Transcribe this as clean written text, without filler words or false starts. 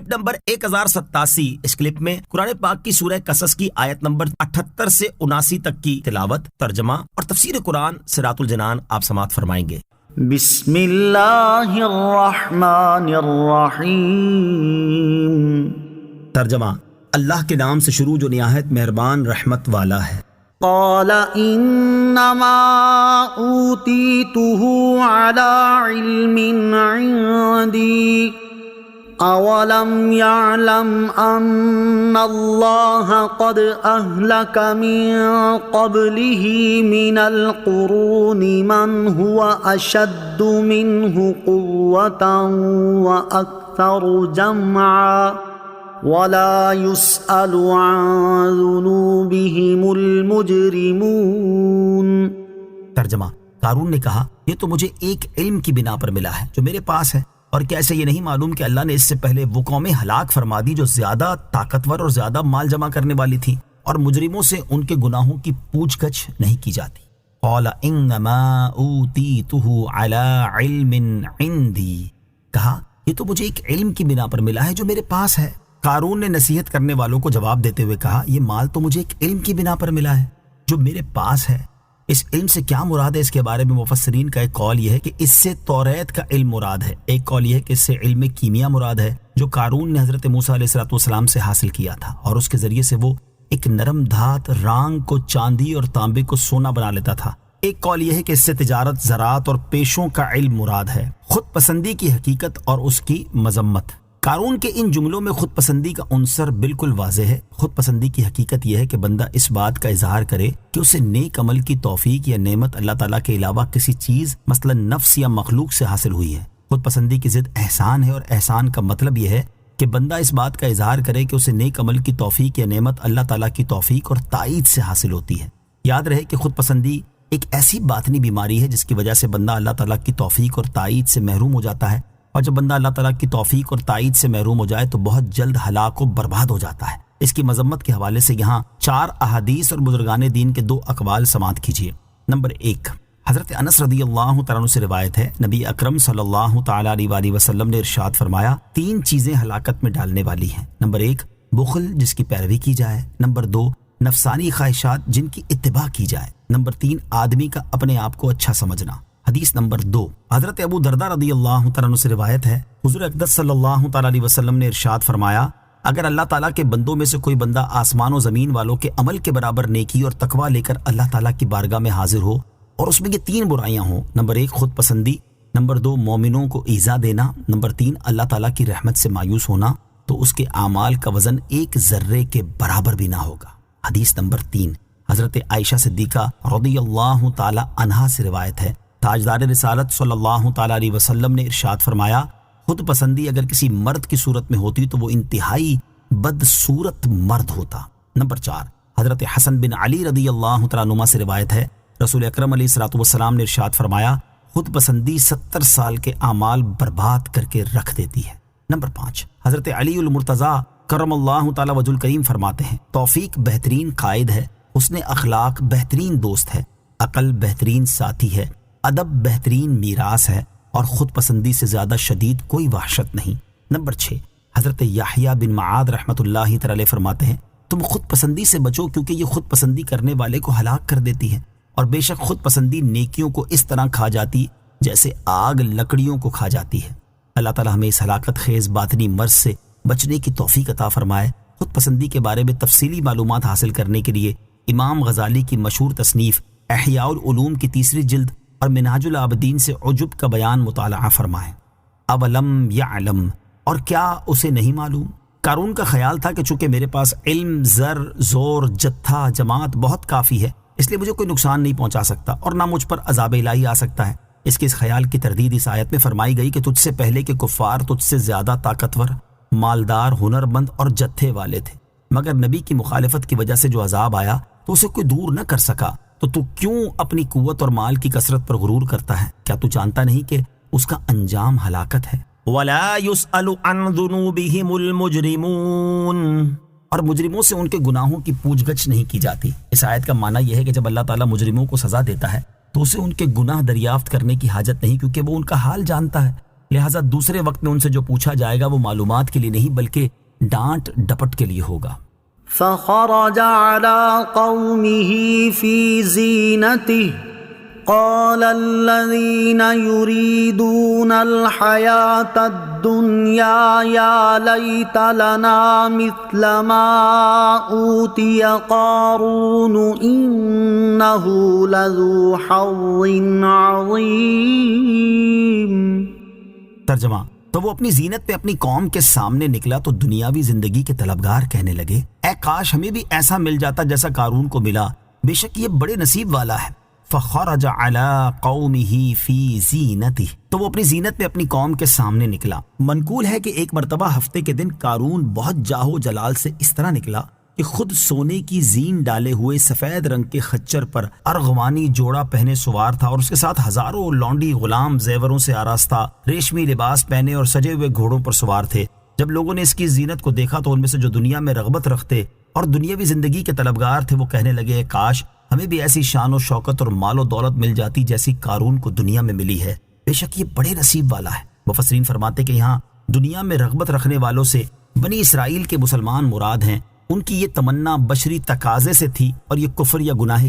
Number 1087 اس clip میں قرآن پاک کی سورہ قصص کی آیت نمبر 78 سے 79 تک کی تلاوت، ترجمہ اور تفسیر قرآن صراط الجنان آپ سماعت فرمائیں گے۔ بسم اللہ الرحمن الرحیم۔ ترجمہ، اللہ کے نام سے شروع جو نہایت مہربان رحمت والا ہے۔ قال انما اوتیتہ علی علم عندی اولم يعلم ان اللہ قد اہلک من قبلہ من القرون من هو اشد منہ قوة واکثر جمعا ولا يسأل عن ذنوبهم المجرمون۔ ترجمہ، قارون نے کہا یہ تو مجھے ایک علم کی بنا پر ملا ہے جو میرے پاس ہے، اور کیا اسے یہ نہیں معلوم کہ اللہ نے اس سے پہلے وہ قومیں ہلاک فرما دی جو زیادہ طاقتور اور زیادہ مال جمع کرنے والی تھی، اور مجرموں سے ان کے گناہوں کی پوچھ گچھ نہیں کی جاتی۔ قال انما اوتیتہ علی علم عندی، کہا یہ تو مجھے ایک علم کی بنا پر ملا ہے جو میرے پاس ہے۔ قارون نے نصیحت کرنے والوں کو جواب دیتے ہوئے کہا یہ مال تو مجھے ایک علم کی بنا پر ملا ہے جو میرے پاس ہے۔ اس علم سے کیا مراد ہے؟ اس کے بارے میں مفسرین کا ایک قول یہ ہے کہ اس سے توریت کا علم مراد ہے، ایک قول یہ ہے کہ اس سے علم کیمیا مراد ہے جو قارون نے حضرت موسیٰ علیہ السلام سے حاصل کیا تھا، اور اس کے ذریعے سے وہ ایک نرم دھات رانگ کو چاندی اور تانبے کو سونا بنا لیتا تھا۔ ایک قول یہ ہے کہ اس سے تجارت، زراعت اور پیشوں کا علم مراد ہے، خود پسندی کی حقیقت اور اس کی مذمت۔ قارون کے ان جملوں میں خود پسندی کا عنصر بالکل واضح ہے۔ خود پسندی کی حقیقت یہ ہے کہ بندہ اس بات کا اظہار کرے کہ اسے نیک عمل کی توفیق یا نعمت اللہ تعالیٰ کے علاوہ کسی چیز مثلا نفس یا مخلوق سے حاصل ہوئی ہے۔ خود پسندی کی ضد احسان ہے، اور احسان کا مطلب یہ ہے کہ بندہ اس بات کا اظہار کرے کہ اسے نیک عمل کی توفیق یا نعمت اللہ تعالیٰ کی توفیق اور تائید سے حاصل ہوتی ہے۔ یاد رہے کہ خود پسندی ایک ایسی باطنی بیماری ہے جس کی وجہ سے بندہ اللہ تعالیٰ کی توفیق اور تائید سے محروم ہو جاتا ہے، اور جب بندہ اللہ تعالیٰ کی توفیق اور تائید سے محروم ہو جائے تو بہت جلد ہلاک و برباد ہو جاتا ہے۔ اس کی مذمت کے حوالے سے یہاں 4 احادیث اور بزرگان دین کے 2 اقوال سماعت کیجیے۔ نمبر 1، حضرت انس رضی اللہ تعالیٰ عنہ سے روایت ہے، نبی اکرم صلی اللہ تعالیٰ علیہ وسلم نے ارشاد فرمایا 3 چیزیں ہلاکت میں ڈالنے والی ہیں۔ نمبر 1، بخل جس کی پیروی کی جائے۔ نمبر 2، نفسانی خواہشات جن کی اتباع کی جائے۔ نمبر 3، آدمی کا اپنے آپ کو اچھا سمجھنا۔ حدیث نمبر 2، حضرت ابو درداء رضی اللہ تعالیٰ عنہ سے روایت ہے، حضور اقدس صلی اللہ تعالیٰ علیہ وسلم نے ارشاد فرمایا اگر اللہ تعالیٰ کے بندوں میں سے کوئی بندہ آسمان و زمین والوں کے عمل کے برابر نیکی اور تقوی لے کر اللہ تعالیٰ کی بارگاہ میں حاضر ہو اور اس میں یہ 3 برائیاں ہوں، نمبر 1 خود پسندی، نمبر 2 مومنوں کو ایذا دینا، نمبر 3 اللہ تعالیٰ کی رحمت سے مایوس ہونا، تو اس کے اعمال کا وزن 1 ذرے کے برابر بھی نہ ہوگا۔ حدیث نمبر 3، حضرت عائشہ صدیقہ رضی اللہ تعالیٰ عنہا سے روایت ہے، تاجدار رسالت صلی اللہ تعالیٰ علیہ وسلم نے ارشاد فرمایا خود پسندی اگر کسی مرد کی صورت میں ہوتی تو وہ انتہائی بدصورت مرد ہوتا۔ نمبر 4، حضرت حسن بن علی رضی اللہ تعالیٰ عنہما سے روایت ہے، رسول اکرم علیہ السلام نے ارشاد فرمایا خود پسندی 70 سال کے اعمال برباد کر کے رکھ دیتی ہے۔ نمبر 5، حضرت علی المرتضیٰ کرم اللہ تعالیٰ وجہ الکریم فرماتے ہیں توفیق بہترین قائد ہے، حسن اخلاق بہترین دوست ہے، عقل بہترین ساتھی ہے، ادب بہترین میراث ہے، اور خود پسندی سے زیادہ شدید کوئی وحشت نہیں۔ نمبر 6، حضرت یحییٰ بن معاذ رحمۃ اللہ تعالی فرماتے ہیں تم خود پسندی سے بچو کیونکہ یہ خود پسندی کرنے والے کو ہلاک کر دیتی ہے، اور بے شک خود پسندی نیکیوں کو اس طرح کھا جاتی جیسے آگ لکڑیوں کو کھا جاتی ہے۔ اللہ تعالی ہمیں اس ہلاکت خیز باطنی مرض سے بچنے کی توفیق عطا فرمائے۔ خود پسندی کے بارے میں تفصیلی معلومات حاصل کرنے کے لیے امام غزالی کی مشہور تصنیف احیاء العلوم کی 3 جلد اور منہاج العابدین سے عجب کا بیان مطالعہ فرمائیں۔ اولم یعلم، اور کیا اسے نہیں معلوم؟ قارون کا خیال تھا کہ چونکہ میرے پاس علم، زر، زور، جتھا، جماعت بہت کافی ہے، اس لیے مجھے کوئی نقصان نہیں پہنچا سکتا اور نہ مجھ پر عذاب الہی آ سکتا ہے۔ اس خیال کی تردید اس آیت میں فرمائی گئی کہ تجھ سے پہلے کے کفار تجھ سے زیادہ طاقتور، مالدار، ہنرمند اور جتھے والے تھے، مگر نبی کی مخالفت کی وجہ سے جو عذاب آیا تو اسے کوئی دور نہ کر سکا، تو کیوں اپنی قوت اور مال کی کثرت پر غرور کرتا ہے؟ کیا تو جانتا نہیں کہ اس کا انجام ہلاکت ہے؟ وَلَا يُسْأَلُ عَنْ ذُنُوبِهِمُ الْمُجْرِمُونَ، اور مجرموں سے ان کے گناہوں کی پوچھ گچھ نہیں کی جاتی۔ اس آیت کا معنی یہ ہے کہ جب اللہ تعالیٰ مجرموں کو سزا دیتا ہے تو اسے ان کے گناہ دریافت کرنے کی حاجت نہیں، کیونکہ وہ ان کا حال جانتا ہے۔ لہٰذا دوسرے وقت میں ان سے جو پوچھا جائے گا وہ معلومات کے لیے نہیں بلکہ ڈانٹ ڈپٹ کے لیے ہوگا۔ فخرج على قومه في زينته قال الذين يريدون الحياة الدنيا يا ليت لنا مثل ما أوتي قارون إنه لذو حظ عظيم۔ ترجمہ، تو وہ اپنی زینت پہ اپنی قوم کے سامنے نکلا تو دنیاوی زندگی کے طلبگار کہنے لگے، اے کاش ہمیں بھی ایسا مل جاتا جیسا قارون کو ملا، بے شک یہ بڑے نصیب والا ہے۔ فخرج علی قومہ فی زینتہ، تو وہ اپنی زینت میں اپنی قوم کے سامنے نکلا۔ منقول ہے کہ ایک مرتبہ ہفتے کے دن قارون بہت جاہو جلال سے اس طرح نکلا کہ خود سونے کی زین ڈالے ہوئے سفید رنگ کے خچر پر ارغوانی جوڑا پہنے سوار تھا، اور اس کے ساتھ ہزاروں لونڈی غلام زیوروں سے آراستہ ریشمی لباس پہنے اور سجے ہوئے گھوڑوں پر سوار تھے۔ جب لوگوں نے اس کی زینت کو دیکھا تو ان میں سے جو دنیا میں رغبت رکھتے اور دنیاوی زندگی کے طلبگار تھے وہ کہنے لگے، کاش ہمیں بھی ایسی شان و شوکت اور مال و دولت مل جاتی جیسی قارون کو دنیا میں ملی ہے، بے شک یہ بڑے نصیب والا ہے۔ مفسرین فرماتے کہ یہاں دنیا میں رغبت رکھنے والوں سے بنی اسرائیل کے مسلمان مراد ہیں۔ ان کی یہ تمنا بشری تقاضے سے تھی اور یہ کفر یا گناہ